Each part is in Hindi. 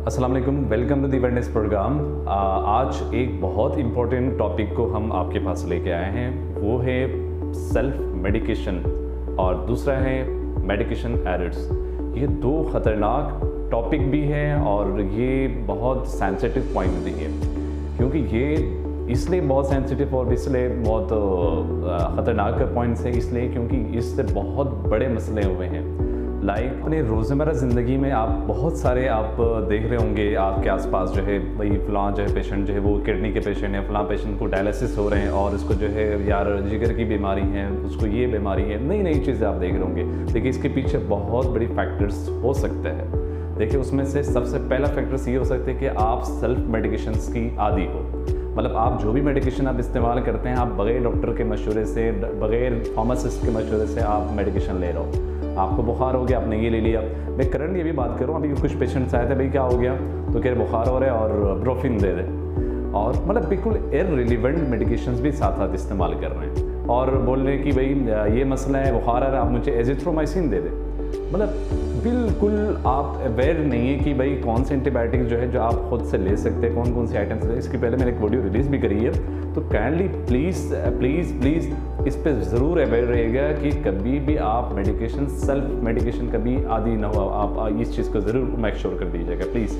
अस्सलाम वालेकुम, welcome to the wellness programme. आज एक बहुत इम्पोर्टेंट टॉपिक को हम आपके पास लेके आए हैं, वो है सेल्फ मेडिकेशन और दूसरा है मेडिकेशन एरर्स। ये दो ख़तरनाक टॉपिक भी है और ये बहुत सेंसिटिव पॉइंट भी है, क्योंकि ये इसलिए बहुत सेंसिटिव और इसलिए बहुत ख़तरनाक पॉइंट्स है, इसलिए क्योंकि इससे बहुत बड़े मसले हुए हैं। अपने रोज़मर्रा ज़िंदगी में आप बहुत सारे देख रहे होंगे, आपके आसपास जो है भाई फ़लाँ जो है पेशेंट जो है वो किडनी के पेशेंट है, फ़लाँ पेशेंट को डायलिसिस हो रहे हैं और उसको जो है यार जिगर की बीमारी है, उसको ये बीमारी है, नई नई चीज़ें आप देख रहे होंगे। देखिए इसके पीछे बहुत बड़ी फैक्टर्स हो सकते हैं। देखिए उसमें से सबसे पहला फैक्टर्स ये हो सकते हैं कि आप सेल्फ मेडिकेशंस की आदी हो। मतलब आप जो भी मेडिकेशन आप इस्तेमाल करते हैं, आप बग़ैर डॉक्टर के मशवरे से, बग़ैर फार्मासिस्ट के मशवरे से आप मेडिकेशन ले रहे हो। आपको बुखार हो गया, आपने ये ले लिया। मैं करंट ये भी बात कर रहा हूँ, अभी कुछ पेशेंट्स आए थे, भाई क्या हो गया, तो कह रहे बुखार हो रहा है और ब्रोफिन दे दे, और मतलब बिल्कुल इररिलेवेंट मेडिकेशंस भी साथ साथ इस्तेमाल कर रहे हैं और बोल रहे हैं कि भाई ये मसला है, बुखार आ रहा है, आप मुझे एजिथ्रोमाइसिन दे दें। मतलब बिल्कुल आप अवेयर नहीं है कि भाई कौन से एंटीबायोटिक जो है जो आप खुद से ले सकते हैं, कौन कौन से आइटम्स ले। इसके पहले मैंने एक वीडियो रिलीज़ भी करी है, तो काइंडली प्लीज़ प्लीज़ प्लीज़ इस पे ज़रूर अवेयर रहेगा कि कभी भी आप मेडिकेशन सेल्फ मेडिकेशन कभी आदी ना हो। आप इस चीज़ को ज़रूर मेक श्योर कर दीजिएगा प्लीज़,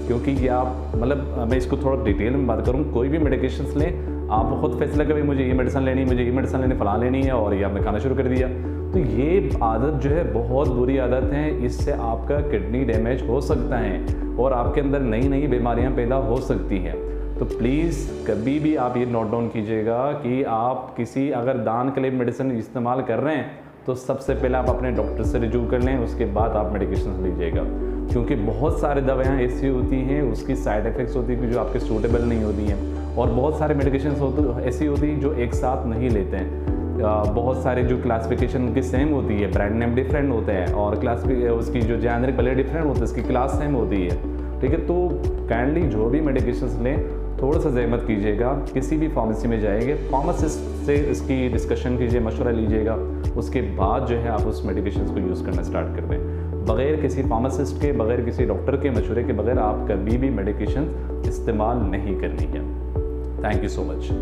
क्योंकि ये आप मतलब मैं इसको थोड़ा डिटेल में बात करूँ। कोई भी मेडिकेशंस लें, आप खुद फैसला करें मुझे ये मेडिसिन लेनी, मुझे ये मेडिसिन लेनी, फलां लेनी है, और ये आपने खाना शुरू कर दिया, तो ये आदत जो है बहुत बुरी आदत है। इससे आपका किडनी डैमेज हो सकता है और आपके अंदर नई नई बीमारियां पैदा हो सकती हैं। तो प्लीज़ कभी भी आप ये नोट डाउन कीजिएगा कि आप किसी अगर दान के लिए मेडिसिन इस्तेमाल कर रहे हैं तो सबसे पहले आप अपने डॉक्टर से रिव्यू कर लें, उसके बाद आप मेडिकेशन लीजिएगा, क्योंकि बहुत सारे दवाएँ ऐसी होती हैं, उसकी साइड इफ़ेक्ट्स होती हैं जो आपके सूटेबल नहीं होती हैं, और बहुत सारे मेडिकेशन ऐसी होती हैं जो एक साथ नहीं लेते हैं। बहुत सारे जो क्लासिफिकेशन उनकी सेम होती है, ब्रांड नेम डिफरेंट होते हैं, और उसकी जो जेनरिक पहले डिफरेंट होता है, इसकी क्लास सेम होती है, ठीक है। तो काइंडली जो भी मेडिकेशंस लें थोड़ा सा जहमत कीजिएगा, किसी भी फार्मेसी में जाएंगे, फार्मासिस्ट से इसकी डिस्कशन कीजिए, मशवरा लीजिएगा, उसके बाद जो है आप उस मेडिकेशंस को यूज़ करना स्टार्ट कर दें। बग़ैर किसी फार्मासिस्ट के, बग़ैर किसी डॉक्टर के मशवरे के बग़ैर आप कभी भी मेडिकेशन इस्तेमाल नहीं करनी है। Thank you so much.